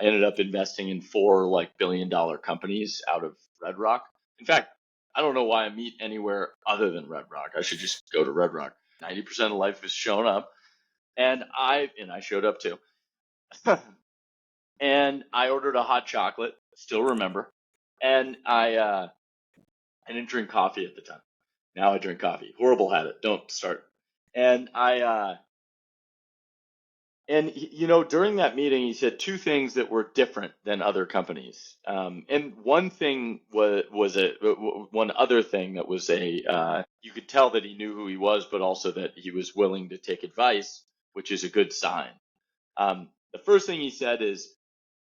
I ended up investing in 4 like billion-dollar companies out of Red Rock. In fact, I don't know why I meet anywhere other than Red Rock. I should just go to Red Rock. 90% of life is showing up, and I showed up too. And I ordered a hot chocolate. Still remember, and I didn't drink coffee at the time. Now I drink coffee. Horrible habit. Don't start. And during that meeting, he said 2 things that were different than other companies. And one thing one other thing that was you could tell that he knew who he was, but also that he was willing to take advice, which is a good sign. The first thing he said is,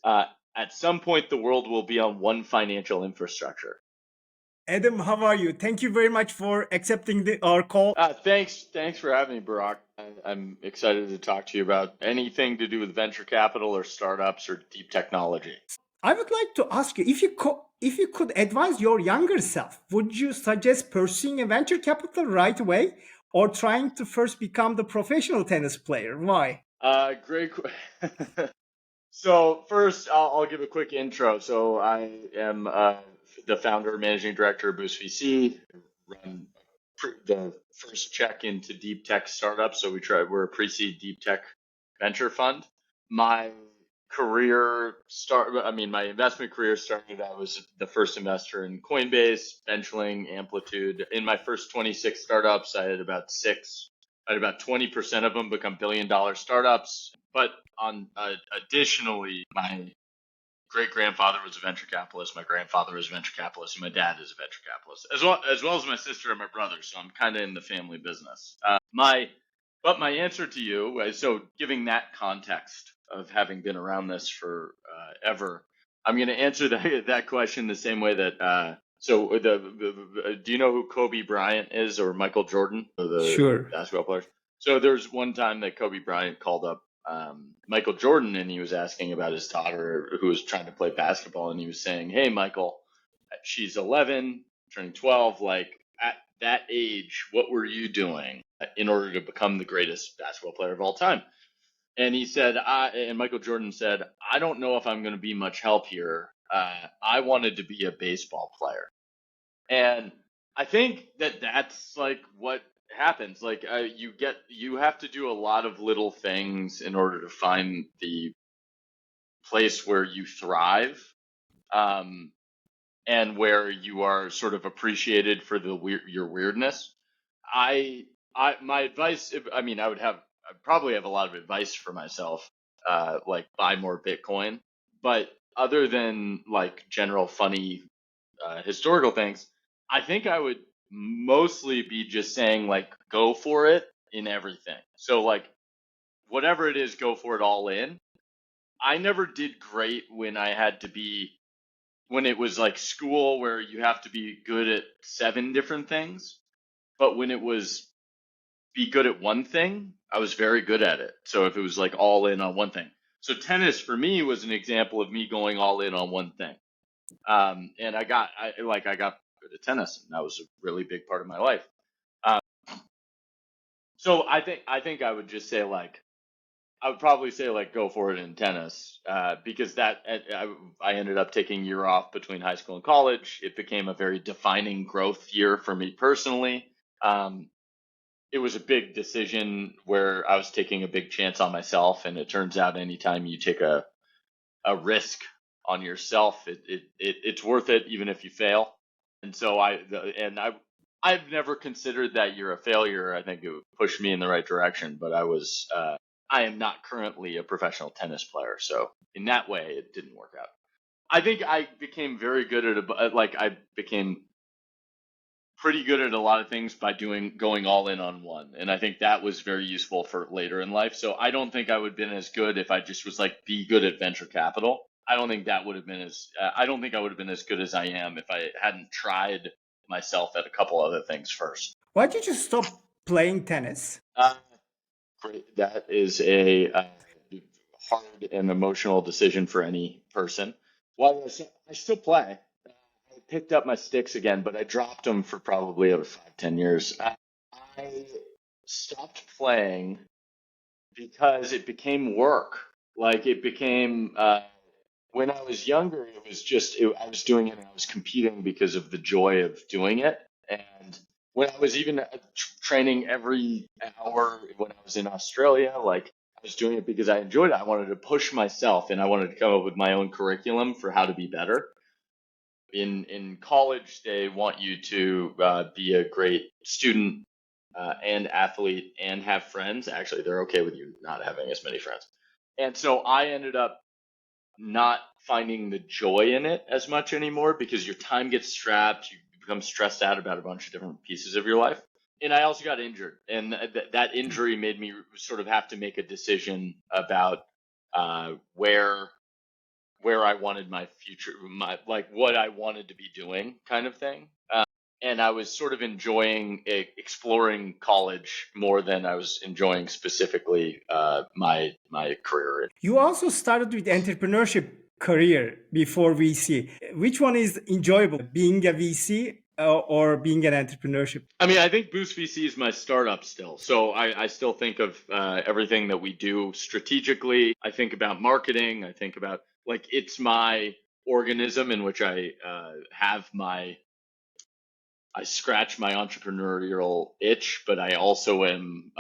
at some point, the world will be on one financial infrastructure. Adam, how are you? Thank you very much for accepting our call. Thanks for having me, Barack. I'm excited to talk to you about anything to do with venture capital or startups or deep technology. I would like to ask you, if you could advise your younger self, would you suggest pursuing a venture capital right away or trying to first become the professional tennis player? Why? Great. So first, I'll give a quick intro. So I am the founder and managing director of Boost VC. Run the first check into deep tech startups. So we're a pre-seed deep tech venture fund. My my investment career started, I was the first investor in Coinbase, Benchling, Amplitude. In my first 26 startups, I had about 20% of them become billion-dollar startups. But additionally, my great-grandfather was a venture capitalist, my grandfather was a venture capitalist, and my dad is a venture capitalist, as well as my sister and my brother. So I'm kind of in the family business. But my answer to you, so giving that context of having been around this for ever, I'm going to answer that question the same way that. Do you know who Kobe Bryant is or Michael Jordan, Sure. basketball players? So there's one time that Kobe Bryant called up Michael Jordan, and he was asking about his daughter who was trying to play basketball, and he was saying, "Hey, Michael, she's 11, turning 12. Like at that age, what were you doing in order to become the greatest basketball player of all time?" And he said, and Michael Jordan said, "I don't know if I'm going to be much help here. I wanted to be a baseball player." And I think that that's like what happens. Like you have to do a lot of little things in order to find the place where you thrive, and where you are sort of appreciated for your weirdness. My advice, I'd probably have a lot of advice for myself, like buy more Bitcoin. But other than like general funny historical things, I think I would mostly be just saying like go for it in everything. So like whatever it is, go for it all in. I never did great when it was like school where you have to be good at 7 different things. But when it was be good at one thing, I was very good at it. So if it was like all in on one thing. So tennis for me was an example of me going all in on one thing. And I got good at tennis, and that was a really big part of my life. So I think I would just say I would probably say like go for it in tennis, because I ended up taking a year off between high school and college. It became a very defining growth year for me personally. It was a big decision where I was taking a big chance on myself, and it turns out anytime you take a risk on yourself, it's worth it even if you fail. And so I've never considered that you're a failure. I think it would push me in the right direction, but I am not currently a professional tennis player, so in that way, it didn't work out. I think I became very good at I became pretty good at a lot of things by going all in on one, and I think that was very useful for later in life. So I don't think I would have been as good if I just was like be good at venture capital. I don't think I would have been as good as I am if I hadn't tried myself at a couple other things first. Why did you stop playing tennis? Great. That is a hard and emotional decision for any person. Well, I still play. I picked up my sticks again, but I dropped them for probably over 5-10 years. I stopped playing because it became work. Like it became when I was younger, it was just I was doing it and I was competing because of the joy of doing it. And when I was even training every hour when I was in Australia, like I was doing it because I enjoyed it. I wanted to push myself and I wanted to come up with my own curriculum for how to be better. In college, they want you to be a great student and athlete and have friends. Actually, they're okay with you not having as many friends. And so I ended up not finding the joy in it as much anymore because your time gets strapped. You become stressed out about a bunch of different pieces of your life. And I also got injured, and that injury made me sort of have to make a decision about where I wanted my future, my like what I wanted to be doing, kind of thing. And I was sort of enjoying exploring college more than I was enjoying specifically my career. You also started with entrepreneurship career before VC. Which one is enjoyable, being a VC or being an entrepreneurship? I mean, I think Boost VC is my startup still. So I still think of everything that we do strategically. I think about marketing. I think about like it's my organism in which I I scratch my entrepreneurial itch, but I also am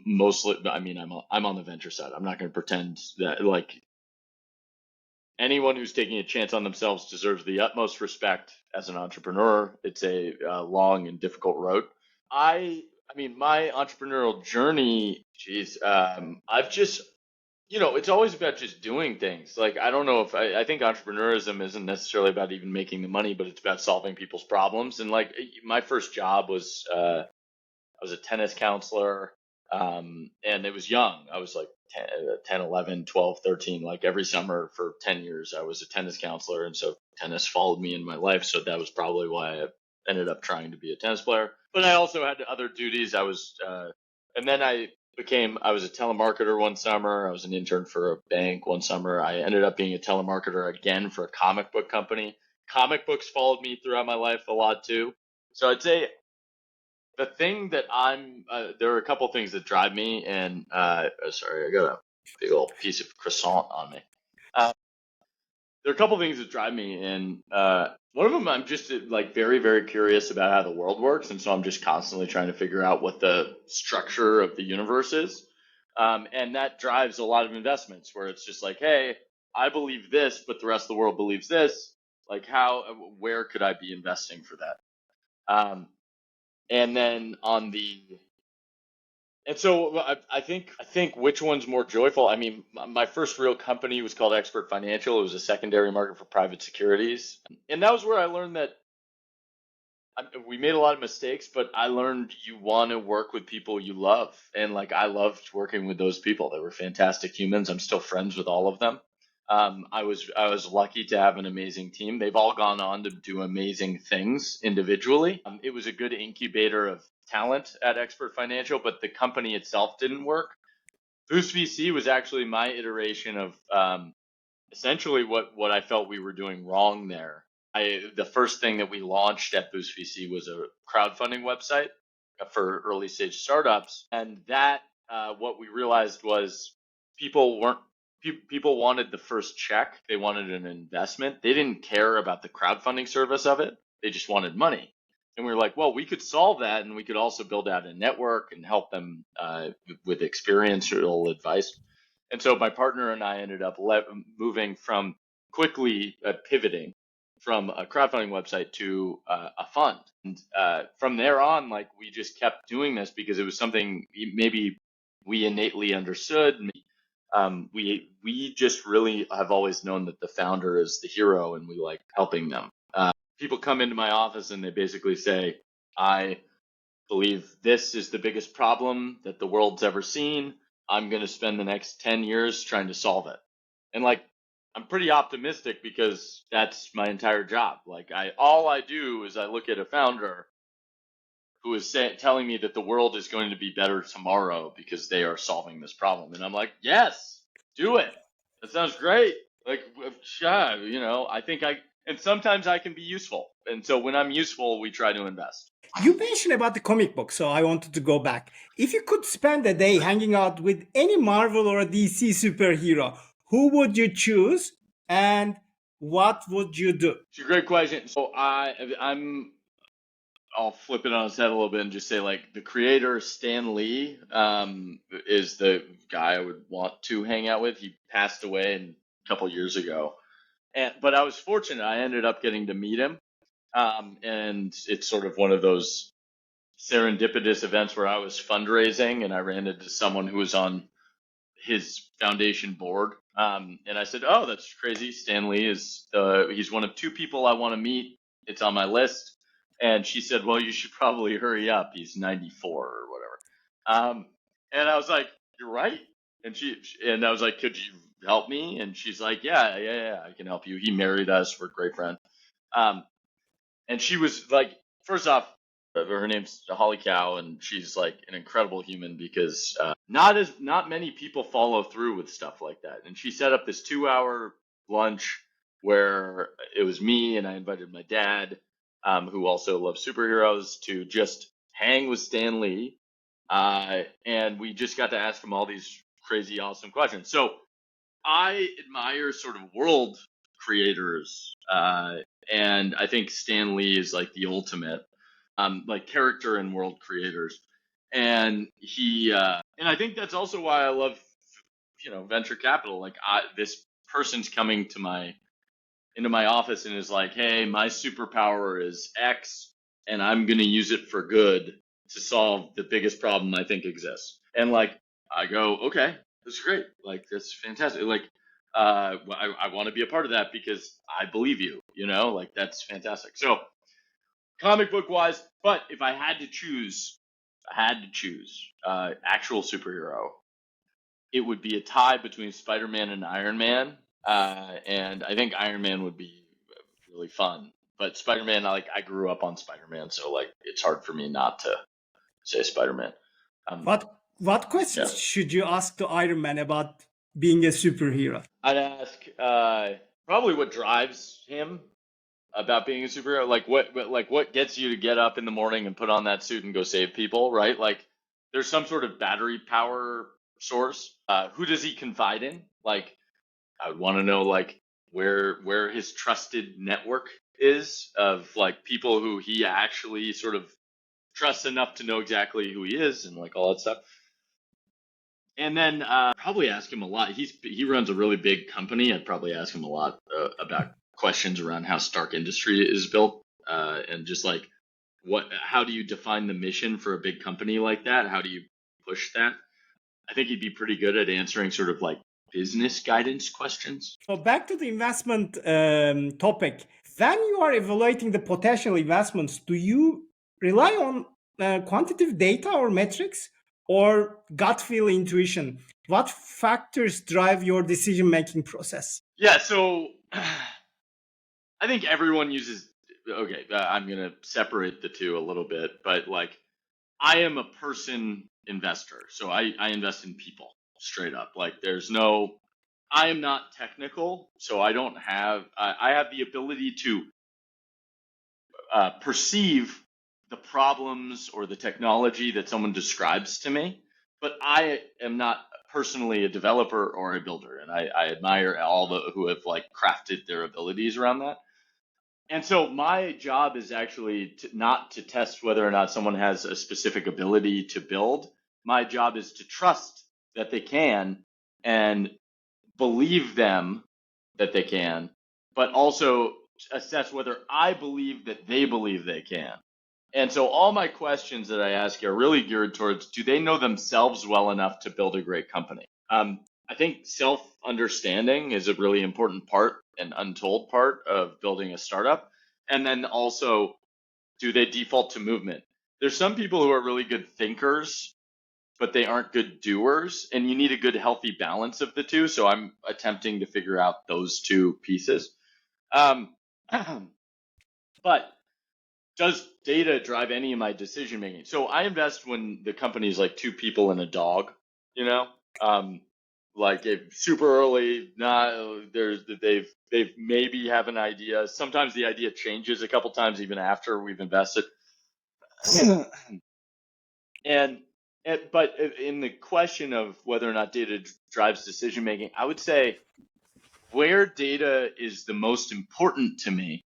mostly. I mean, I'm on the venture side. I'm not going to pretend that like anyone who's taking a chance on themselves deserves the utmost respect as an entrepreneur. It's a long and difficult road. I mean, my entrepreneurial journey, geez, I've just, it's always about just doing things. Like, I don't know if I think entrepreneurism isn't necessarily about even making the money, but it's about solving people's problems. And like, my first job was, I was a tennis counselor, and it was young. I was like 10, 11, 12, 13. Like every summer for 10 years, I was a tennis counselor. And so tennis followed me in my life. So that was probably why I ended up trying to be a tennis player. But I also had other duties. And then I was a telemarketer one summer. I was an intern for a bank one summer. I ended up being a telemarketer again for a comic book company. Comic books followed me throughout my life a lot too. So I'd say the thing that there are a couple things that drive me, and sorry, I got a big old piece of croissant on me. There are a couple things that drive me, and one of them, I'm just like very, very curious about how the world works, and so I'm just constantly trying to figure out what the structure of the universe is, and that drives a lot of investments where it's just like, hey, I believe this, but the rest of the world believes this. Like, where could I be investing for that? And then so I think which one's more joyful. I mean, my first real company was called Expert Financial. It was a secondary market for private securities, and that was where I learned that we made a lot of mistakes, but I learned you want to work with people you love, and like I loved working with those people. They were fantastic humans. I'm still friends with all of them. I was lucky to have an amazing team. They've all gone on to do amazing things individually. It was a good incubator of talent at Expert Financial, but the company itself didn't work. Boost VC was actually my iteration of essentially what I felt we were doing wrong there. The first thing that we launched at Boost VC was a crowdfunding website for early stage startups, and that what we realized was people wanted the first check. They wanted an investment. They didn't care about the crowdfunding service of it. They just wanted money. And we were like, well, we could solve that, and we could also build out a network and help them with experiential advice. And so my partner and I ended up moving from quickly pivoting from a crowdfunding website to a fund. And from there on, like we just kept doing this because it was something maybe we innately understood. We just really have always known that the founder is the hero, and we like helping them. People come into my office and they basically say, I believe this is the biggest problem that the world's ever seen. I'm going to spend the next 10 years trying to solve it. And like, I'm pretty optimistic because that's my entire job. Like all I do is I look at a founder who is telling me that the world is going to be better tomorrow because they are solving this problem. And I'm like, yes, do it. That sounds great. Like, I think and sometimes I can be useful. And so when I'm useful, we try to invest. You mentioned about the comic book, so I wanted to go back. If you could spend a day hanging out with any Marvel or a DC superhero, who would you choose and what would you do? It's a great question. So I'll flip it on its head a little bit and just say like the creator Stan Lee is the guy I would want to hang out with. He passed away a couple years ago, but I was fortunate. I ended up getting to meet him, and it's sort of one of those serendipitous events where I was fundraising and I ran into someone who was on his foundation board. And I said, "Oh, that's crazy. Stan Lee he's one of two people I want to meet. It's on my list." And she said, "Well, you should probably hurry up. He's 94 or whatever." And I was like, "You're right." And I was like, "Could you help me?" And she's like, "Yeah, I can help you. He married us. We're great friends." Um, and she was like, first off, her name's Holly Cow, and she's like an incredible human because not many people follow through with stuff like that. And she set up this 2-hour lunch where it was me and I invited my dad, who also loves superheroes, to just hang with Stan Lee, and we just got to ask him all these crazy, awesome questions. So I admire sort of world creators, and I think Stan Lee is like the ultimate, like character and world creators, and and I think that's also why I love, venture capital. Like this person's coming to into my office and is like, "Hey, my superpower is X, and I'm gonna use it for good to solve the biggest problem I think exists." And like, I go, "Okay, that's great. Like, that's fantastic. Like, I want to be a part of that because I believe you. Like that's fantastic." So, comic book wise, but if I had to choose, actual superhero, it would be a tie between Spider-Man and Iron Man, and I think Iron Man would be really fun. But Spider-Man, I grew up on Spider-Man, so like it's hard for me not to say Spider-Man. What Yeah, questions should you ask to Iron Man about being a superhero? I'd ask probably what drives him about being a superhero. What gets you to get up in the morning and put on that suit and go save people, right? Like there's some sort of battery power source. Who does he confide in? Like I would want to know like where his trusted network is of like people who he actually sort of trusts enough to know exactly who he is and like all that stuff. And then probably ask him a lot. He runs a really big company. I'd probably ask him a lot about questions around how Stark Industry is built, and just like how do you define the mission for a big company like that? How do you push that? I think he'd be pretty good at answering sort of like business guidance questions. So back to the investment topic. When you are evaluating the potential investments, do you rely on quantitative data or metrics or gut feel intuition? What factors drive your decision-making process? Yeah, so I think everyone uses. Okay, I'm gonna separate the two a little bit, but like I am a person investor, so I invest in people straight up. Like I am not technical, so I don't have. I have the ability to perceive the problems or the technology that someone describes to me, but I am not personally a developer or a builder, and I admire all who have like crafted their abilities around that. And so my job is actually not to test whether or not someone has a specific ability to build. My job is to trust that they can and believe them that they can, but also assess whether I believe that they believe they can. And so all my questions that I ask are really geared towards, do they know themselves well enough to build a great company? I think self-understanding is a really important part, an untold part of building a startup. And then also, do they default to movement? There's some people who are really good thinkers, but they aren't good doers, and you need a good, healthy balance of the two. So I'm attempting to figure out those two pieces. Um, but does data drive any of my decision making? So I invest when the company is like two people and a dog, you know, like if super early, not they've maybe have an idea. Sometimes the idea changes a couple times even after we've invested. and but in the question of whether or not data drives decision making, I would say where data is the most important to me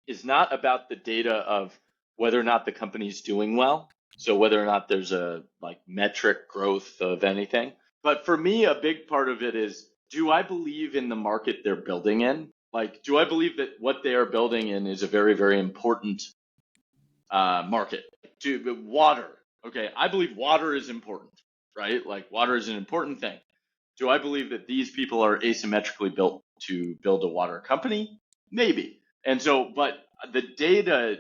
is not about the data of whether or not the company's doing well. So whether or not there's a like metric growth of anything. But for me, a big part of it is, do I believe in the market they're building in? Like, do I believe that what they are building in is a very, very important market? To water. Okay, I believe water is important, right? Like water is an important thing. Do I believe that these people are asymmetrically built to build a water company? Maybe. And so, but the data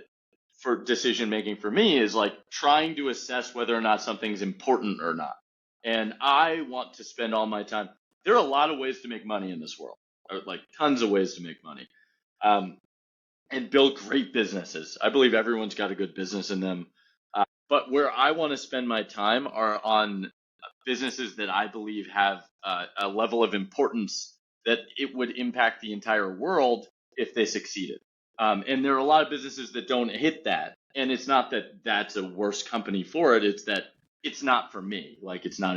for decision making for me is like trying to assess whether or not something's important or not. And I want to spend all my time. There are a lot of ways to make money in this world, like tons of ways to make money, and build great businesses. I believe everyone's got a good business in them. But where I want to spend my time are on businesses that I believe have a level of importance that it would impact the entire world if they succeeded. And there are a lot of businesses that don't hit that. And it's not that that's a worse company for it. It's that it's not for me. Like it's not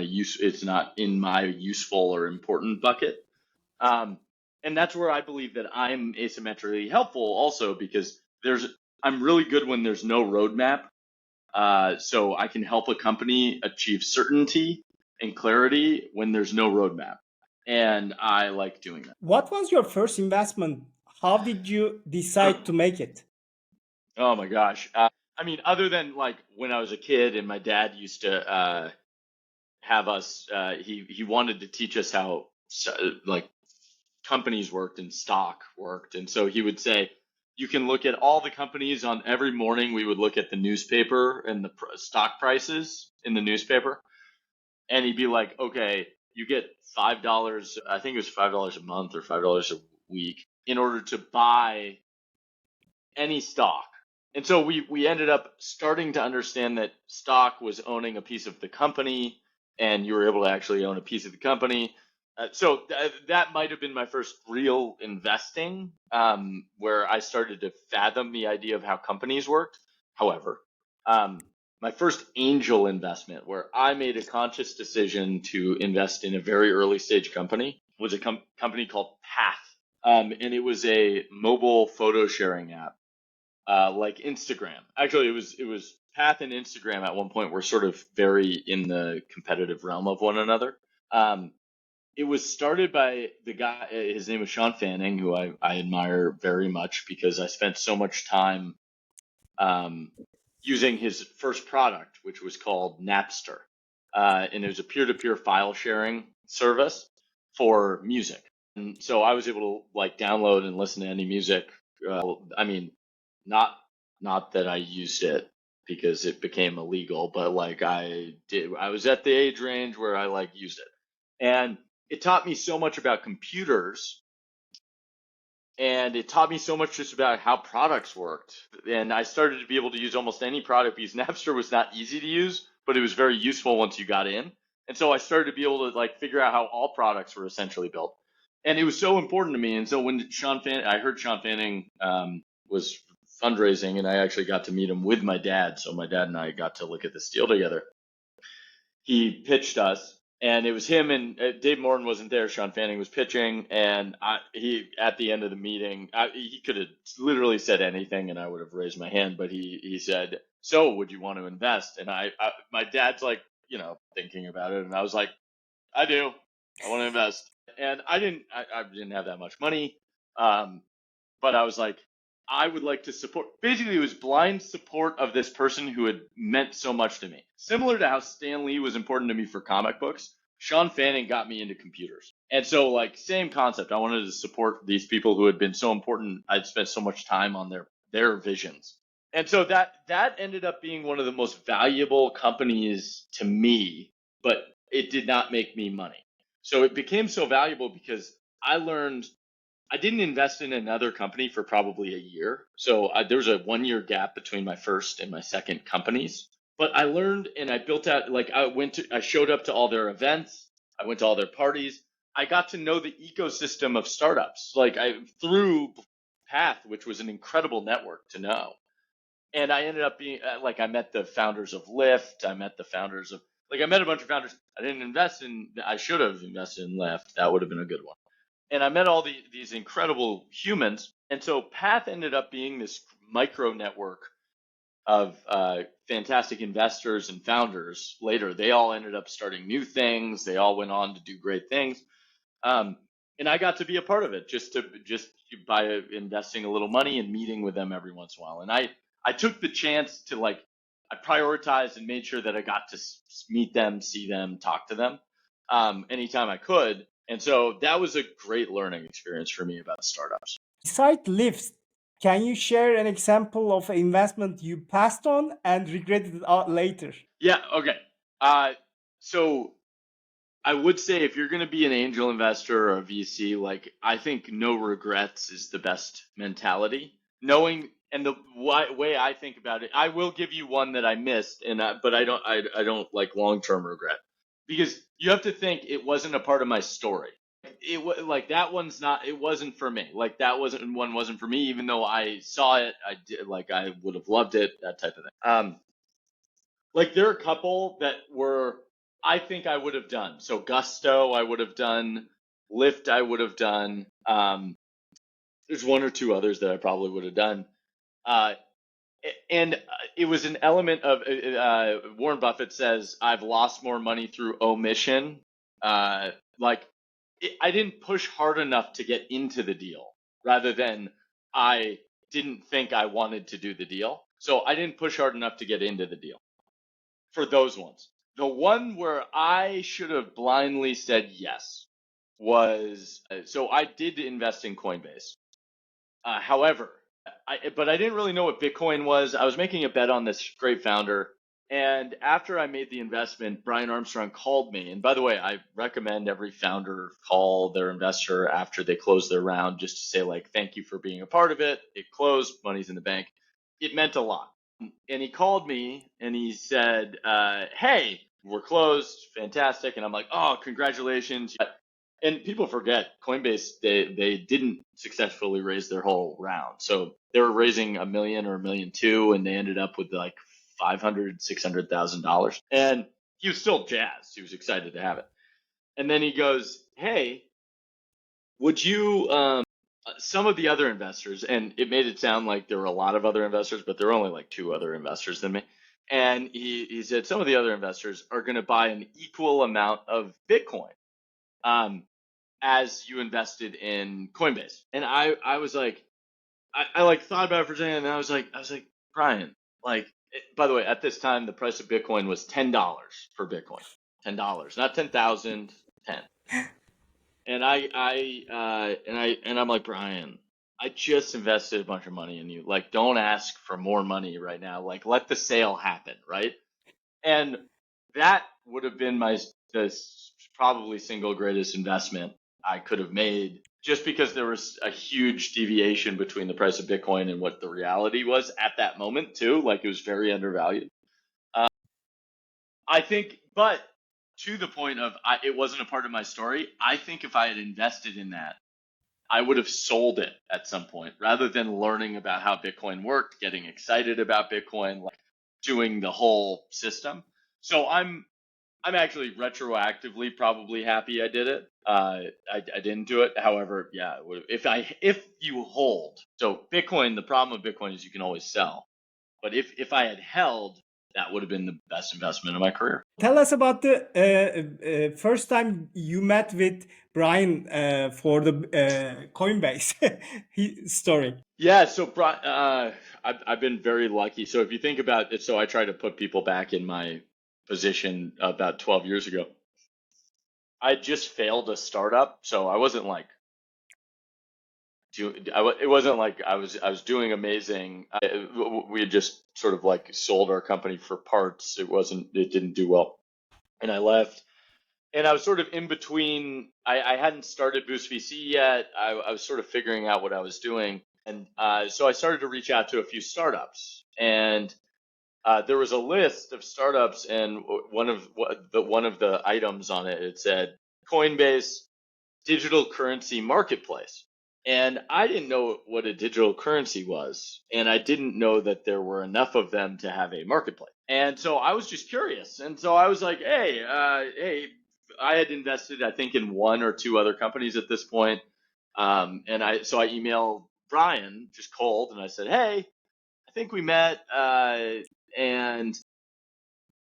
in my useful or important bucket. And that's where I believe that I'm asymmetrically helpful also because I'm really good when there's no roadmap. So I can help a company achieve certainty and clarity when there's no roadmap. And I like doing that. What was your first investment? How did you decide to make it? Oh my gosh. I mean, other than like when I was a kid and my dad used to have us, he wanted to teach us how like companies worked and stock worked. And so he would say, you can look at all the companies on every morning. We would look at the newspaper and the stock prices in the newspaper. And he'd be like, okay, you get $5. I think it was $5 a month or $5 a week in order to buy any stock. And so we ended up starting to understand that stock was owning a piece of the company and you were able to actually own a piece of the company. So that might have been my first real investing, where I started to fathom the idea of how companies worked. However, my first angel investment, where I made a conscious decision to invest in a very early stage company, was a company called Path. And it was a mobile photo sharing app, like Instagram. Actually, it was Path and Instagram at one point were sort of very in the competitive realm of one another. It was started by the guy, his name was Sean Fanning, who I admire very much because I spent so much time using his first product, which was called Napster. And it was a peer-to-peer file sharing service for music. And so I was able to like download and listen to any music. I mean, not that I used it because it became illegal, but like I was at the age range where I like used it. And it taught me so much about computers, and it taught me so much just about how products worked. And I started to be able to use almost any product because Napster was not easy to use, but it was very useful once you got in. And so I started to be able to like figure out how all products were essentially built. And it was so important to me. And so when I heard Sean Fanning was fundraising, and I actually got to meet him with my dad. So my dad and I got to look at this deal together. He pitched us, and it was him and Dave Morton wasn't there. Sean Fanning was pitching, and he at the end of the meeting, he could have literally said anything, and I would have raised my hand. But he said, "So, would you want to invest?" And my dad's like, thinking about it, and I was like, "I do. I want to invest." And I didn't have that much money, but I was like, I would like to support. Basically, it was blind support of this person who had meant so much to me. Similar to how Stan Lee was important to me for comic books, Sean Fanning got me into computers. And so, like, same concept. I wanted to support these people who had been so important. I'd spent so much time on their visions. And so that ended up being one of the most valuable companies to me, but it did not make me money. So it became so valuable because I didn't invest in another company for probably a year. So there was a 1-year gap between my first and my second companies. But I learned and I built out, like I showed up to all their events. I went to all their parties. I got to know the ecosystem of startups, through Path, which was an incredible network to know. And I ended up being I met the founders of Lyft. I met a bunch of founders. I should have invested in Lyft. That would have been a good one. and I met all these incredible humans. And so Path ended up being this micro network of fantastic investors and founders. Later, they all ended up starting new things. They all went on to do great things. And I got to be a part of it just by investing a little money and meeting with them every once in a while. And I took the chance to I prioritized and made sure that I got to meet them, see them, talk to them anytime I could. And so that was a great learning experience for me about startups. Besides lifts, can you share an example of an investment you passed on and regretted later? Yeah. Okay. So I would say if you're going to be an angel investor or a VC, I think no regrets is the best mentality. Knowing and the way I think about it, I will give you one that I missed, but I don't like long-term regret, because you have to think it wasn't a part of my story. It was that one's not. It wasn't for me. That wasn't for me. Even though I saw it, I did. I would have loved it. That type of thing. There are a couple that I think I would have done. So Gusto, I would have done. Lyft, I would have done. There's one or two others that I probably would have done. And it was an element of Warren Buffett says, I've lost more money through omission. I didn't push hard enough to get into the deal, rather than I didn't think I wanted to do the deal. So I didn't push hard enough to get into the deal for those ones. The one where I should have blindly said yes was, so I did invest in Coinbase. However, but I didn't really know what Bitcoin was. I was making a bet on this great founder. And after I made the investment, Brian Armstrong called me. And by the way, I recommend every founder call their investor after they close their round, just to say, thank you for being a part of it. It closed, money's in the bank. It meant a lot. And he called me and he said, hey, we're closed. Fantastic. And I'm like, oh, congratulations. And people forget Coinbase, they didn't successfully raise their whole round. So they were raising $1 million or $1.2 million, and they ended up with $500,000, $600,000. And he was still jazzed. He was excited to have it. And then he goes, hey, would you, some of the other investors, and it made it sound like there were a lot of other investors, but there were only 2 other investors than me. And he said, some of the other investors are going to buy an equal amount of Bitcoin as you invested in Coinbase. And I was like, I thought about it for a second, and I was like, Brian, by the way, at this time, the price of Bitcoin was $10 per Bitcoin. $10, not 10,000, 10. And I'm like, Brian, I just invested a bunch of money in you. Don't ask for more money right now. Let the sale happen, right? And that would have been the probably single greatest investment I could have made, just because there was a huge deviation between the price of Bitcoin and what the reality was at that moment too. It was very undervalued. I think, but to the point of it wasn't a part of my story. I think if I had invested in that, I would have sold it at some point, rather than learning about how Bitcoin worked, getting excited about Bitcoin, doing the whole system. So I'm actually retroactively probably happy I did it. I didn't do it. However, yeah, if you hold. So Bitcoin, the problem with Bitcoin is you can always sell. But if I had held, that would have been the best investment of my career. Tell us about the first time you met with Brian for the Coinbase story. Yeah, so I've been very lucky. So if you think about it, so I try to put people back in my position about 12 years ago. I just failed a startup, so I wasn't it wasn't like I was doing amazing. We had just sort of sold our company for parts. It didn't do well, and I left. And I was sort of in between. I hadn't started Boost VC yet. I was sort of figuring out what I was doing, and so I started to reach out to a few startups, and there was a list of startups, and one of the items on it, it said Coinbase digital currency marketplace. And I didn't know what a digital currency was, and I didn't know that there were enough of them to have a marketplace. And so I was just curious, and so I was like, hey, I had invested, I think, in 1 or 2 other companies at this point. So I emailed Brian just cold, and I said, "Hey, I think we met, and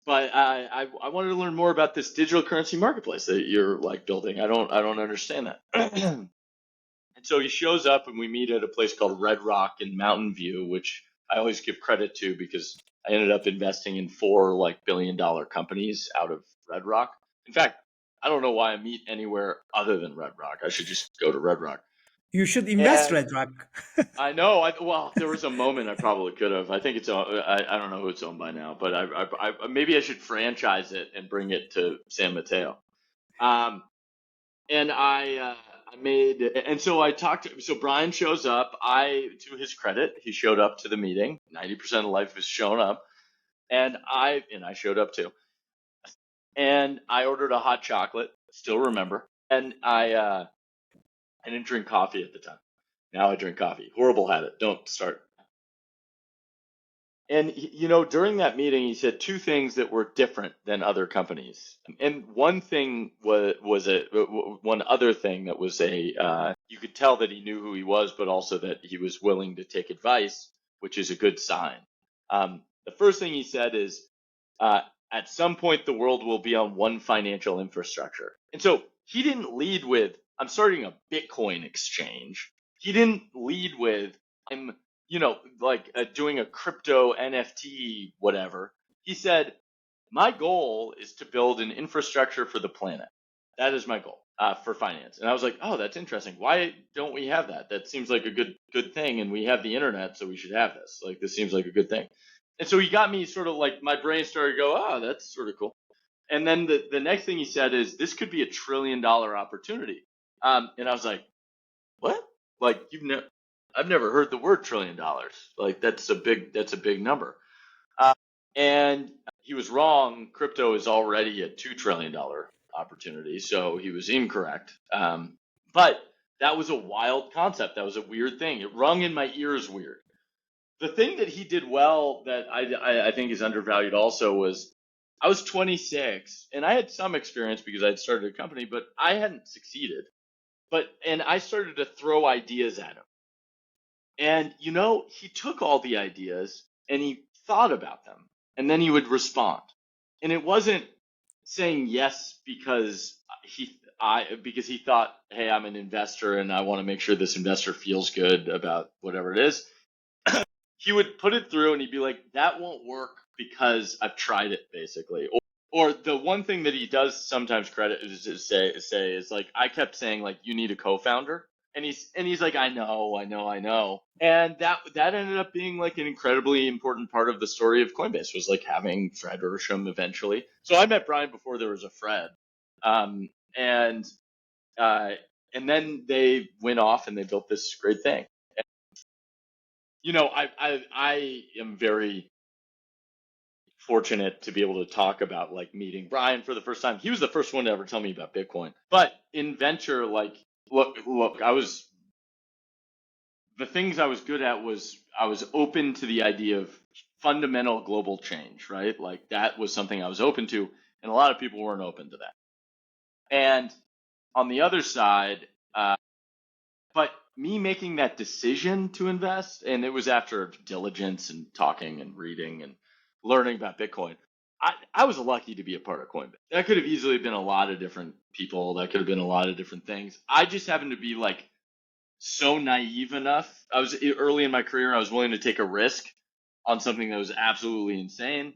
but I wanted to learn more about this digital currency marketplace that you're like building. I don't understand that." And so he shows up, and we meet at a place called Red Rock in Mountain View, which I always give credit to because I ended up investing in 4 like billion-dollar companies out of Red Rock. In fact, I don't know why I meet anywhere other than Red Rock. I should just go to Red Rock. You should invest, And Red Rock. I know. Well, there was a moment I probably could have. I think it's. I don't know who it's owned by now, but maybe I should franchise it and bring it to San Mateo. Um, and I made. And so I talked. So Brian shows up. To his credit, he showed up to the meeting. 90% of life has shown up, and I showed up too. And I ordered a hot chocolate. Still remember. And I didn't drink coffee at the time. Now I drink coffee. Horrible habit. Don't start. And during that meeting, he said 2 things that were different than other companies. And one thing one other thing that was you could tell that he knew who he was, but also that he was willing to take advice, which is a good sign. The first thing he said is, at some point the world will be on one financial infrastructure. And so he didn't lead with, "I'm starting a Bitcoin exchange." He didn't lead with, "I'm doing a crypto NFT, whatever." He said, "My goal is to build an infrastructure for the planet. That is my goal for finance." And I was like, "Oh, that's interesting. Why don't we have that? That seems like a good thing. And we have the internet, so we should have this. Like, this seems like a good thing." And so he got me sort of like, my brain started to go, "Oh, that's sort of cool." And then the next thing he said is, "This could be $1 trillion opportunity." And I was like, "What? Like, I've never heard the word $1 trillion. Like, that's a big number." Uh, and he was wrong. Crypto is already a $2 trillion opportunity, so he was incorrect. But that was a wild concept. That was a weird thing. It rung in my ears weird. The thing that he did well that I think is undervalued also was, I was 26 and I had some experience because I had started a company, but I hadn't succeeded. And I started to throw ideas at him. And he took all the ideas and he thought about them, and then he would respond. And it wasn't saying yes because he thought, "Hey, I'm an investor and I want to make sure this investor feels good about whatever it is." He would put it through and he'd be like, "That won't work because I've tried it," basically. Or the one thing that he does sometimes credit is to say is like, I kept saying, like, "You need a co-founder." And he's like, "I know. And that ended up being like an incredibly important part of the story of Coinbase, was like having Fred Ursham eventually. So I met Brian before there was a Fred. Um, and and then they went off and they built this great thing. I am very fortunate to be able to talk about like meeting Brian for the first time. He was the first one to ever tell me about Bitcoin. But in venture, like, look, the things I was good at was I was open to the idea of fundamental global change, right? Like, that was something I was open to, and a lot of people weren't open to that. And on the other side, but me making that decision to invest, and it was after diligence and talking and reading and learning about Bitcoin. I was lucky to be a part of Coinbase. That could have easily been a lot of different people. That could have been a lot of different things. I just happened to be like so naive enough. I was early in my career. I was willing to take a risk on something that was absolutely insane.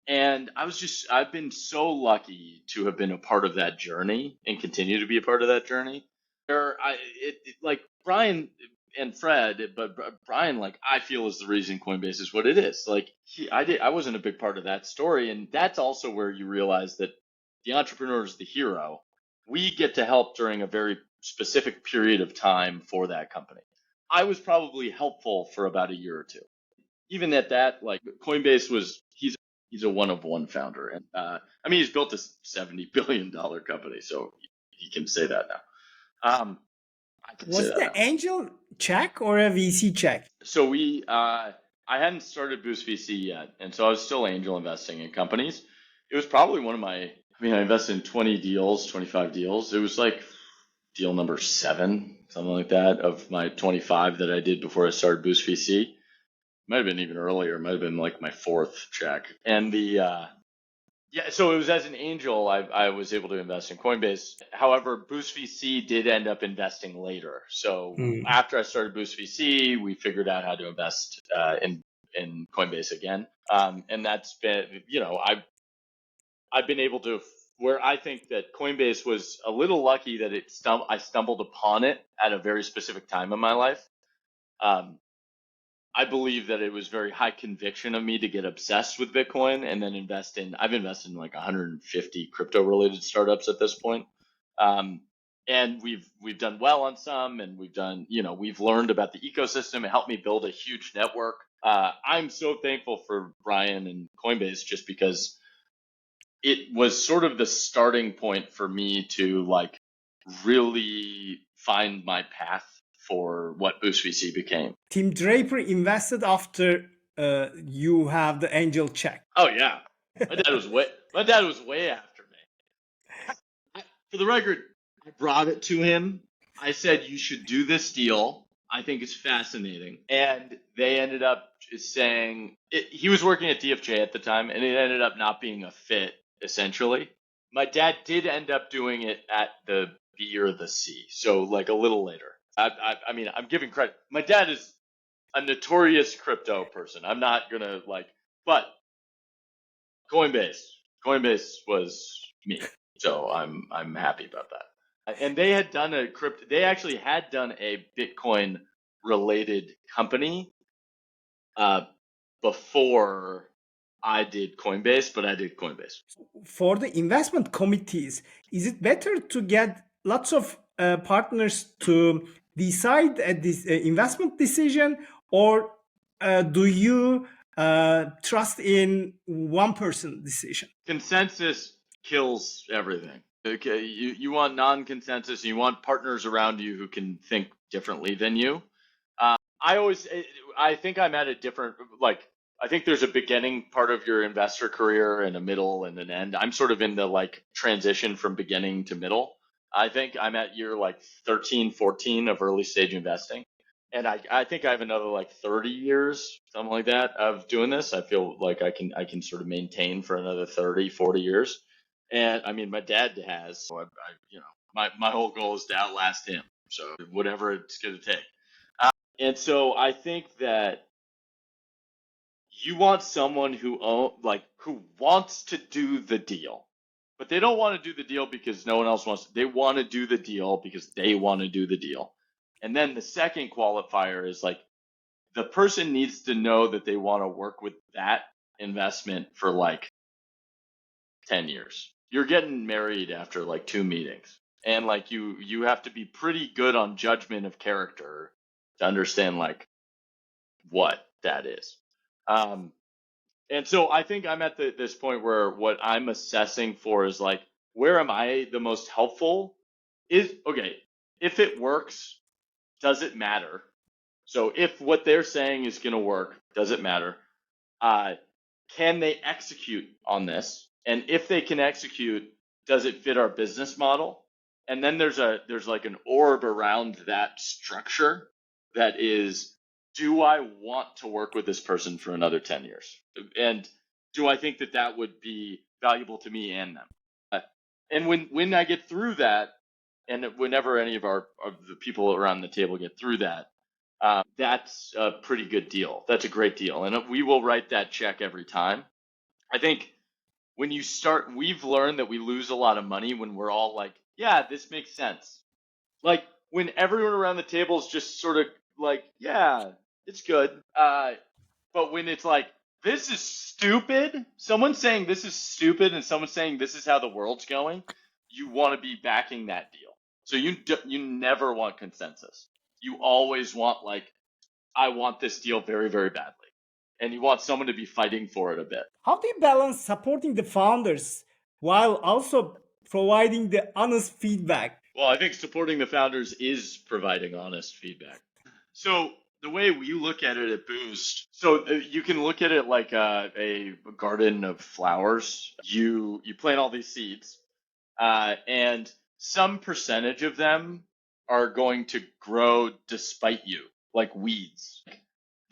And I've been so lucky to have been a part of that journey and continue to be a part of that journey. Like Brian and Fred, but Brian, like, I feel, is the reason Coinbase is what it is. Like, I wasn't a big part of that story, and that's also where you realize that the entrepreneur is the hero. We get to help during a very specific period of time for that company. I was probably helpful for about a year or two. Even at that, like, Coinbase he's a one of one founder, and he's built a $70 billion company, so he can say that now. I can say Was that the now. angel check or a VC check? So I hadn't started Boost VC yet, and so I was still angel investing in companies. It was probably one of my, I invested in 20 deals, 25 deals. It was like deal number 7, something like that, of my 25 that I did before I started Boost VC. Might have been even earlier. Might have been like my 4th check. And so it was as an angel I was able to invest in Coinbase. However, Boost VC did end up investing later. So after I started Boost VC, we figured out how to invest in Coinbase again. And that's been, I've been able to, where I think that Coinbase was a little lucky that I stumbled upon it at a very specific time in my life. I believe that it was very high conviction of me to get obsessed with Bitcoin and then I've invested in like 150 crypto related startups at this point. And we've done well on some, and we've learned about the ecosystem. It helped me build a huge network. I'm so thankful for Brian and Coinbase just because it was sort of the starting point for me to like really find my path for what Boost VC became. Team Draper invested after you have the angel check. Oh yeah, my dad was way after me. For the record, I brought it to him. I said you should do this deal. I think it's fascinating, and they ended up saying he was working at DFJ at the time, and it ended up not being a fit. Essentially, my dad did end up doing it at the B or the C, so like a little later. I mean, I'm giving credit. My dad is a notorious crypto person. I'm not gonna but Coinbase was me, so I'm happy about that. And they had done they actually had done a Bitcoin related company before I did Coinbase, but I did Coinbase. For the investment committees, is it better to get lots of partners to decide this investment decision, or do you trust in one person decision? Consensus kills everything. Okay, you want non-consensus, and you want partners around you who can think differently than you. I think I'm at a different, I think there's a beginning part of your investor career and a middle and an end. I'm sort of in the transition from beginning to middle. I think I'm at year 13, 14 of early stage investing. And I think I have another 30 years, something like that, of doing this. I feel like I can sort of maintain for another 30, 40 years. And I mean, my dad has, so my whole goal is to outlast him. So whatever it's going to take. And so I think that you want someone who wants to do the deal, but they don't want to do the deal because no one else wants to. They want to do the deal because they want to do the deal. And then the second qualifier is the person needs to know that they want to work with that investment for 10 years. You're getting married after 2 meetings, and you have to be pretty good on judgment of character to understand what that is. And so I think I'm at this point where what I'm assessing for is where am I the most helpful? Okay, if it works, does it matter? So if what they're saying is going to work, does it matter? Can they execute on this? And if they can execute, does it fit our business model? And then there's an orb around that structure that is, do I want to work with this person for another 10 years? And do I think that would be valuable to me and them? And when I get through that, and whenever any of the people around the table get through that, that's a pretty good deal. That's a great deal. And we will write that check every time. I think when you start, we've learned that we lose a lot of money when we're all yeah, this makes sense. When everyone around the table is just sort of yeah, it's good. But when it's this is stupid, someone's saying this is stupid and someone's saying this is how the world's going, you want to be backing that deal. So you never want consensus. You always want I want this deal very, very badly. And you want someone to be fighting for it a bit. How do you balance supporting the founders while also providing the honest feedback? Well, I think supporting the founders is providing honest feedback. So the way we look at it at Boost, so you can look at it like a garden of flowers. You plant all these seeds, and some percentage of them are going to grow despite you, like weeds.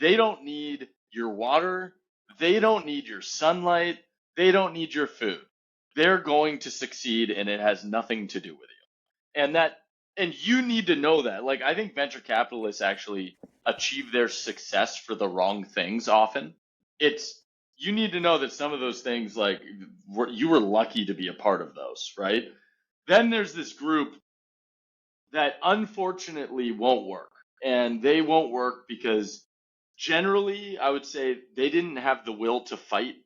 They don't need your water. They don't need your sunlight. They don't need your food. They're going to succeed, and it has nothing to do with you. And you need to know that. Like, I think venture capitalists actually achieve their success for the wrong things often. You need to know that some of those things, like, you were lucky to be a part of those, right? Then there's this group that unfortunately won't work. And they won't work because generally, I would say they didn't have the will to fight,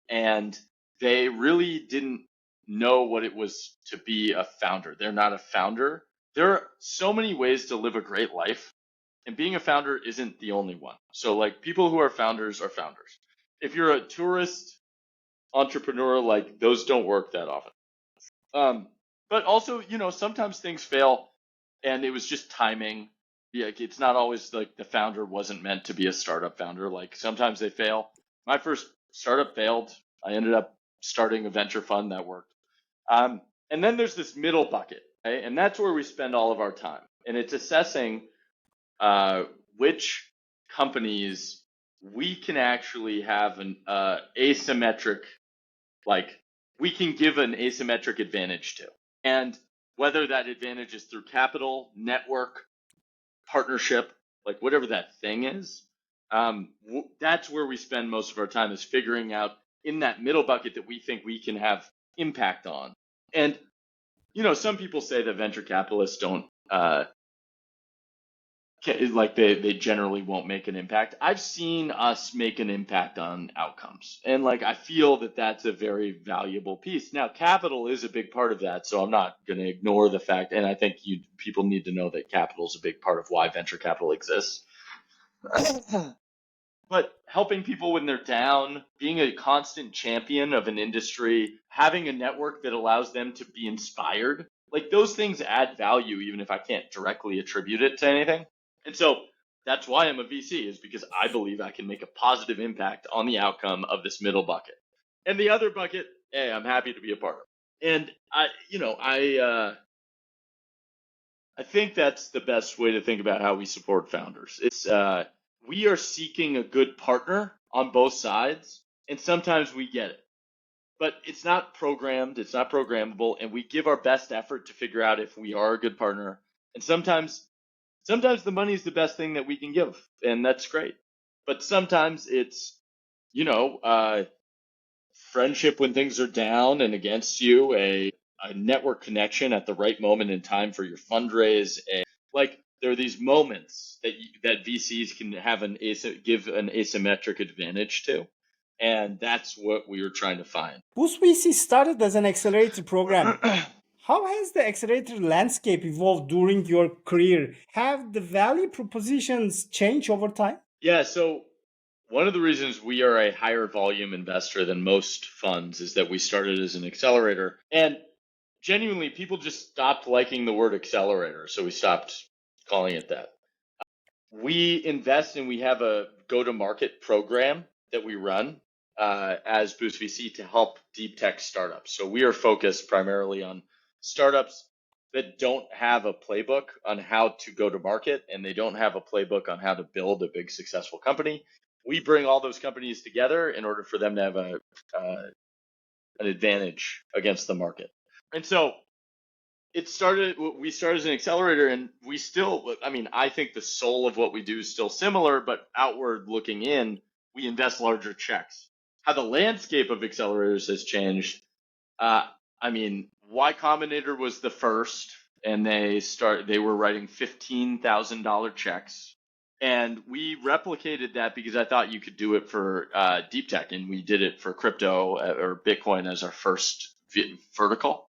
and they really didn't know what it was to be a founder. They're not a founder. There are so many ways to live a great life, and being a founder isn't the only one. So, like, people who are founders are founders. If you're a tourist entrepreneur, like, those don't work that often. But also, sometimes things fail, and it was just timing. Yeah, it's not always like the founder wasn't meant to be a startup founder. Like, sometimes they fail. My first startup failed. I ended up starting a venture fund that worked. And then there's this middle bucket, okay? And that's where we spend all of our time. And it's assessing which companies we can actually have an asymmetric, like, we can give an asymmetric advantage to. And whether that advantage is through capital, network, partnership, like whatever that thing is, that's where we spend most of our time, is figuring out in that middle bucket that we think we can have impact on. And, some people say that venture capitalists don't, like they generally won't make an impact. I've seen us make an impact on outcomes. And like, I feel that that's a very valuable piece. Now, capital is a big part of that, so I'm not going to ignore the fact. And I think people need to know that capital is a big part of why venture capital exists. But helping people when they're down, being a constant champion of an industry, having a network that allows them to be inspired, like, those things add value, even if I can't directly attribute it to anything. And so that's why I'm a VC, is because I believe I can make a positive impact on the outcome of this middle bucket. And the other bucket, hey, I'm happy to be a part of. And I think that's the best way to think about how we support founders. It's we are seeking a good partner on both sides, and sometimes we get it. But it's not programmed, it's not programmable, and we give our best effort to figure out if we are a good partner. And sometimes the money is the best thing that we can give, and that's great. But sometimes it's, friendship when things are down and against you, a network connection at the right moment in time for your fundraise. Like, there are these moments that VCs can have give an asymmetric advantage to, and that's what we were trying to find. Boost VC started as an accelerator program. How has the accelerator landscape evolved during your career? Have the value propositions changed over time? Yeah, so one of the reasons we are a higher volume investor than most funds is that we started as an accelerator. And genuinely, people just stopped liking the word accelerator, so we stopped calling it that. We invest, and we have a go-to-market program that we run as Boost VC to help deep tech startups. So we are focused primarily on startups that don't have a playbook on how to go to market, and they don't have a playbook on how to build a big successful company. We bring all those companies together in order for them to have an advantage against the market. And so we started as an accelerator, and we still, I think the soul of what we do is still similar, but outward looking in, we invest larger checks. How the landscape of accelerators has changed, Y Combinator was the first, and they were writing $15,000 checks. And we replicated that because I thought you could do it for deep tech, and we did it for crypto or Bitcoin as our first vertical.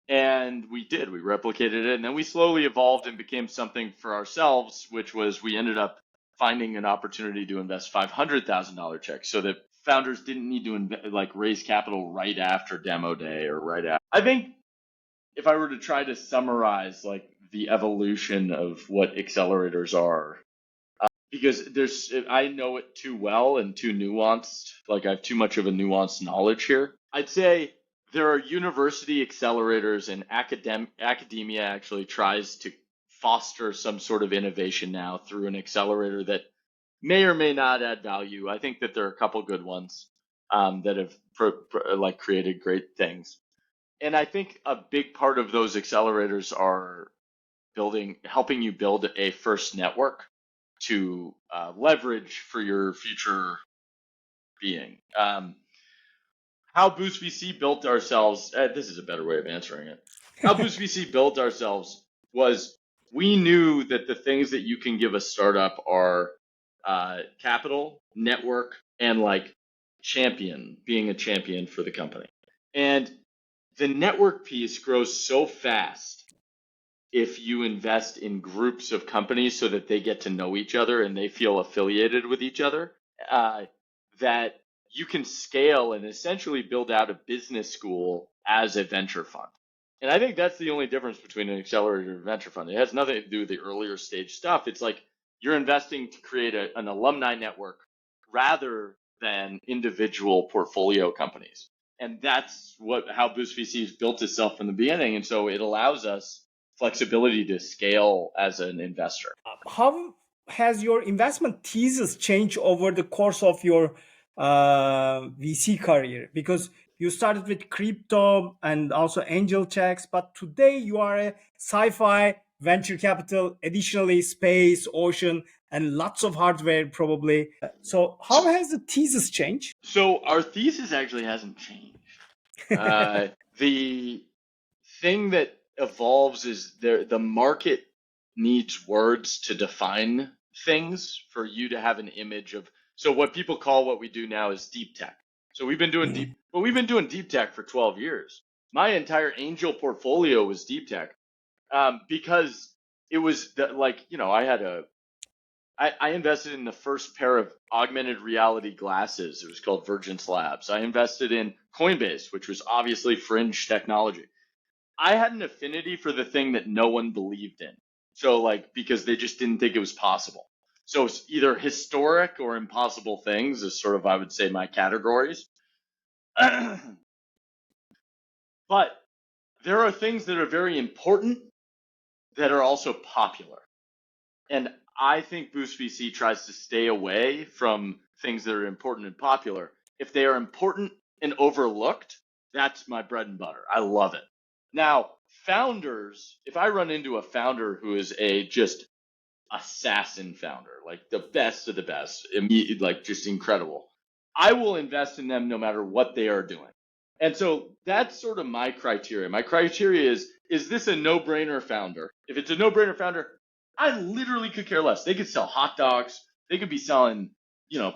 And we did. We replicated it, and then we slowly evolved and became something for ourselves, which was we ended up finding an opportunity to invest $500,000 checks, so that founders didn't need to raise capital right after demo day or right after. I think if I were to try to summarize the evolution of what accelerators are, because I know it too well and too nuanced, I have too much of a nuanced knowledge here. I'd say there are university accelerators, and academia actually tries to foster some sort of innovation now through an accelerator that may or may not add value. I think that there are a couple good ones that have created great things. And I think a big part of those accelerators are helping you build a first network to leverage for your future being. How Boost VC built ourselves, this is a better way of answering it. How Boost VC built ourselves was we knew that the things that you can give a startup are capital, network, and like being a champion for the company. And the network piece grows so fast if you invest in groups of companies so that they get to know each other and they feel affiliated with each other, that you can scale and essentially build out a business school as a venture fund. And I think that's the only difference between an accelerator and a venture fund. It has nothing to do with the earlier stage stuff. It's like you're investing to create an alumni network rather than individual portfolio companies. And that's how Boost VC has built itself from the beginning. And so it allows us flexibility to scale as an investor. How has your investment thesis changed over the course of your VC career? Because you started with crypto and also angel checks, but today you are a sci-fi, venture capital, additionally space, ocean, and lots of hardware probably. So how has the thesis changed? So our thesis actually hasn't changed. The thing that evolves is the market needs words to define things for you to have an image of. So what people call what we do now is deep tech. So we've been doing deep tech for 12 years. My entire angel portfolio was deep tech because it was I invested in the first pair of augmented reality glasses. It was called Virgin Labs. I invested in Coinbase, which was obviously fringe technology. I had an affinity for the thing that no one believed in. So because they just didn't think it was possible. So it's either historic or impossible things is sort of, I would say, my categories. But there are things that are very important that are also popular. And I think Boost VC tries to stay away from things that are important and popular. If they are important and overlooked, that's my bread and butter. I love it. Now, founders, if I run into a founder who is a just assassin founder, like the best of the best, like just incredible, I will invest in them no matter what they are doing. And so that's sort of my criteria. My criteria is this a no-brainer founder? If it's a no-brainer founder, I literally could care less. They could sell hot dogs. They could be selling,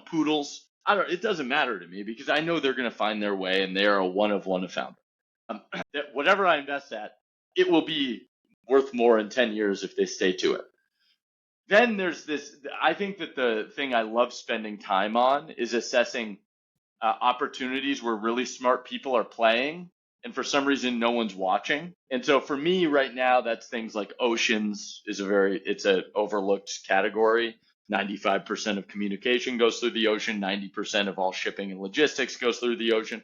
poodles. It doesn't matter to me because I know they're going to find their way and they are a one of one founder. That whatever I invest at, it will be worth more in 10 years if they stay to it. Then there's this, I think that the thing I love spending time on is assessing opportunities where really smart people are playing and for some reason no one's watching. And so for me right now, that's things like oceans it's an overlooked category. 95% of communication goes through the ocean. 90% of all shipping and logistics goes through the ocean.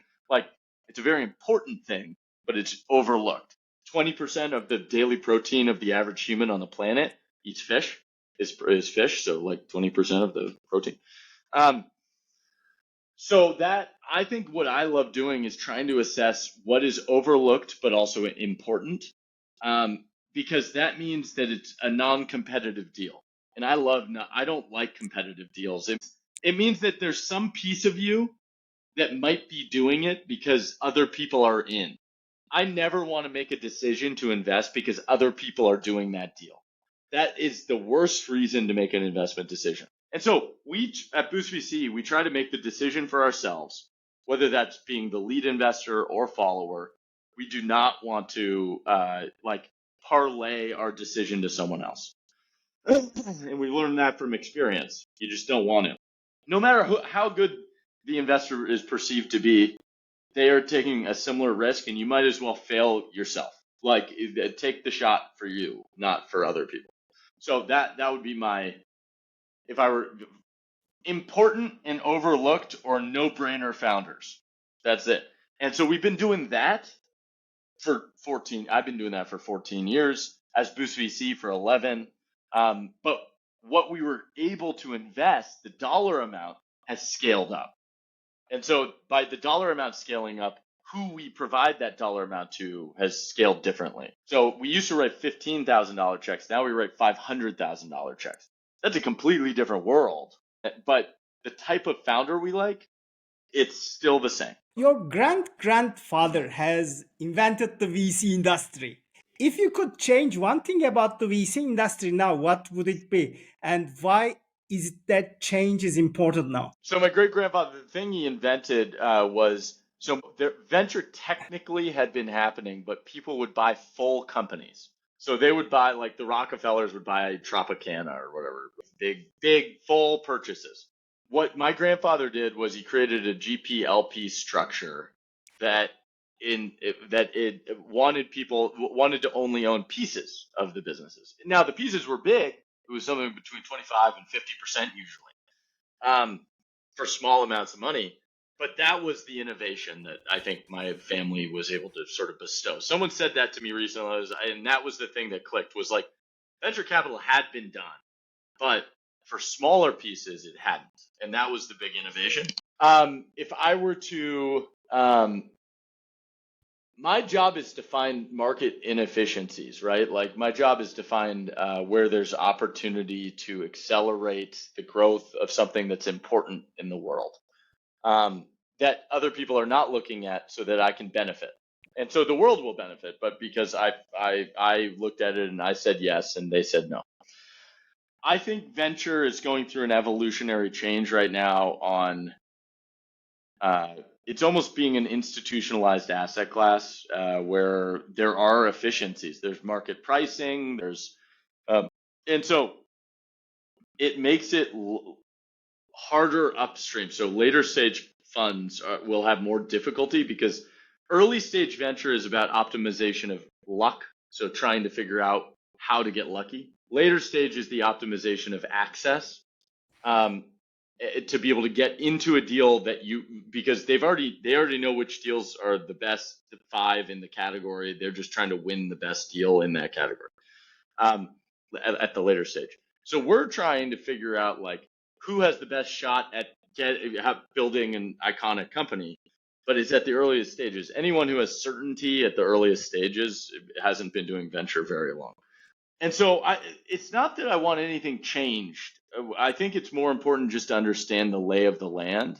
It's a very important thing, but it's overlooked. 20% of the daily protein of the average human on the planet eats fish, is fish. So 20% of the protein. So that I think what I love doing is trying to assess what is overlooked but also important, because that means that it's a non-competitive deal. And I don't like competitive deals. It means that there's some piece of you that might be doing it because other people are in. I never want to make a decision to invest because other people are doing that deal. That is the worst reason to make an investment decision. And so we at Boost VC, we try to make the decision for ourselves, whether that's being the lead investor or follower. We do not want to parlay our decision to someone else. And we learned that from experience. You just don't want to. No matter how good the investor is perceived to be, they are taking a similar risk and you might as well fail yourself. Take the shot for you, not for other people. So that would be if I were important and overlooked or no-brainer founders. That's it. And so we've been doing that for 14. I've been doing that for 14 years, as Boost VC for 11. But what we were able to invest, the dollar amount has scaled up. And so by the dollar amount scaling up, who we provide that dollar amount to has scaled differently. So we used to write $15,000 checks. Now we write $500,000 checks. That's a completely different world. But the type of founder we like, it's still the same. Your grandfather has invented the VC industry. If you could change one thing about the VC industry now, what would it be? And why is it that change is important now? So my great grandfather, the thing he invented was, so their venture technically had been happening, but people would buy full companies. So they would buy, like the Rockefellers would buy Tropicana or whatever, big full purchases. What my grandfather did was he created a GP-LP structure that it wanted to only own pieces of the businesses. Now the pieces were big. It was something between 25 and 50% usually. For small amounts of money. But that was the innovation that I think my family was able to sort of bestow. Someone said that to me recently, and that was the thing that clicked, was like venture capital had been done, but for smaller pieces, it hadn't. And that was the big innovation. If I were to, my job is to find market inefficiencies, right? Like my job is to find where there's opportunity to accelerate the growth of something that's important in the world that other people are not looking at, so that I can benefit. And so the world will benefit, but because I looked at it and I said yes, and they said no. I think venture is going through an evolutionary change right now on it's almost being an institutionalized asset class where there are efficiencies. There's market pricing. And so it makes it harder upstream. So later stage funds will have more difficulty because early stage venture is about optimization of luck. So trying to figure out how to get lucky. Later stage is the optimization of access. To be able to get into a deal that because they already know which deals are the best 5 in the category. They're just trying to win the best deal in that category at the later stage. So we're trying to figure out like who has the best shot at building an iconic company, but it's at the earliest stages. Anyone who has certainty at the earliest stages hasn't been doing venture very long. And so it's not that I want anything changed. I think it's more important just to understand the lay of the land.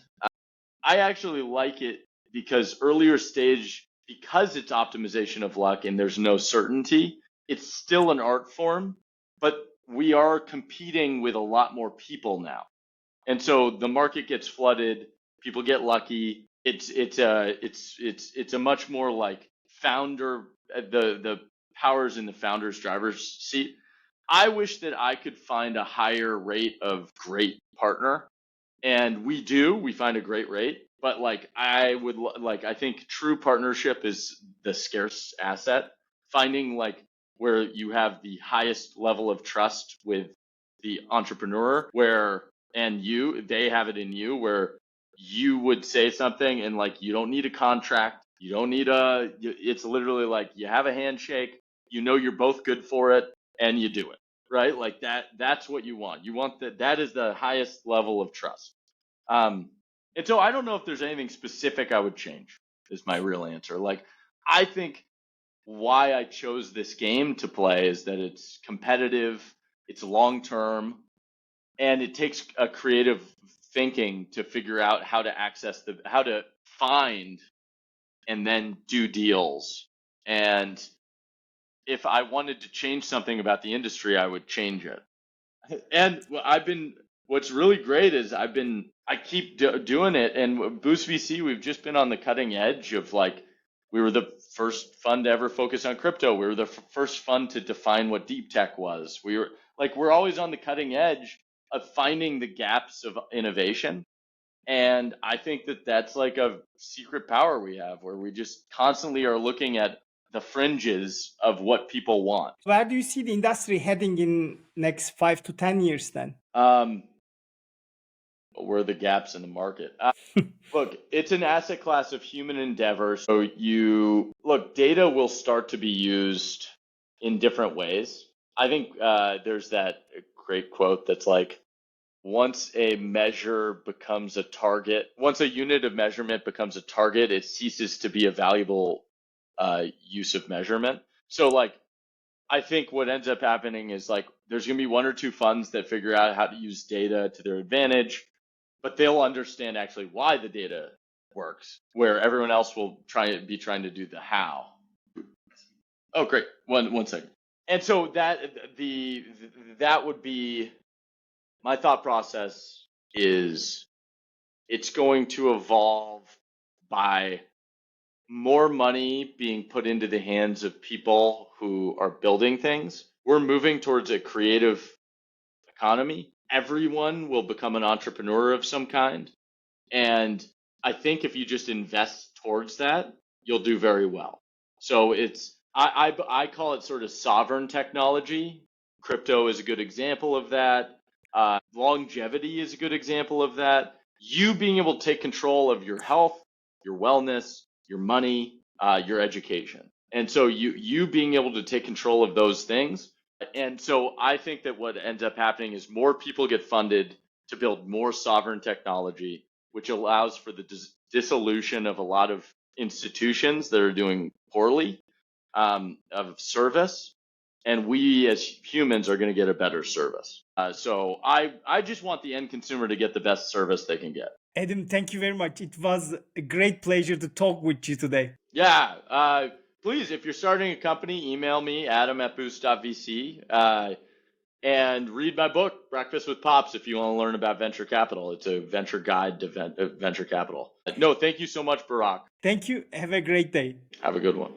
I actually like it because earlier stage, because it's optimization of luck and there's no certainty, it's still an art form, but we are competing with a lot more people now. And so the market gets flooded, people get lucky. It's a much more like founder, the powers in the founder's driver's seat. I wish that I could find a higher rate of great partner, and we find a great rate, but like I think true partnership is the scarce asset. Finding like where you have the highest level of trust with the entrepreneur, they have it in you, where you would say something and like you don't need a contract, you don't need it's literally like you have a handshake, you're both good for it, and you do it, right? Like that's what you want. You want that is the highest level of trust. And so I don't know if there's anything specific I would change, is my real answer. Like I think why I chose this game to play is that it's competitive, it's long term, and it takes a creative thinking to figure out how to find and then do deals. And if I wanted to change something about the industry, I would change it. And what's really great is I keep doing it. And Boost VC, we've just been on the cutting edge of like, we were the first fund to ever focus on crypto. We were the first fund to define what deep tech was. We're always on the cutting edge of finding the gaps of innovation. And I think that that's like a secret power we have, where we just constantly are looking at the fringes of what people want. Where do you see the industry heading in next 5 to 10 years then? where are the gaps in the market? Look, it's an asset class of human endeavor. So data will start to be used in different ways. I think there's that great quote that's like, once a measure becomes a target, once a unit of measurement becomes a target, it ceases to be a valuable use of measurement. So like, I think what ends up happening is like, there's going to be one or two funds that figure out how to use data to their advantage, but they'll understand actually why the data works, where everyone else will trying to do the how. Oh, great. One second. And so that would be my thought process. Is it's going to evolve by more money being put into the hands of people who are building things. We're moving towards a creative economy. Everyone will become an entrepreneur of some kind. And I think if you just invest towards that, you'll do very well. So I call it sort of sovereign technology. Crypto is a good example of that. Longevity is a good example of that. You being able to take control of your health, your wellness, your money, your education. And so you being able to take control of those things. And so I think that what ends up happening is more people get funded to build more sovereign technology, which allows for the dissolution of a lot of institutions that are doing poorly of service. And we as humans are going to get a better service. So I just want the end consumer to get the best service they can get. Adam, thank you very much. It was a great pleasure to talk with you today. Yeah. Please, if you're starting a company, email me, adam@boost.vc, and read my book, Breakfast with Pops, if you want to learn about venture capital. It's a venture guide to venture capital. No, thank you so much, Barack. Thank you. Have a great day. Have a good one.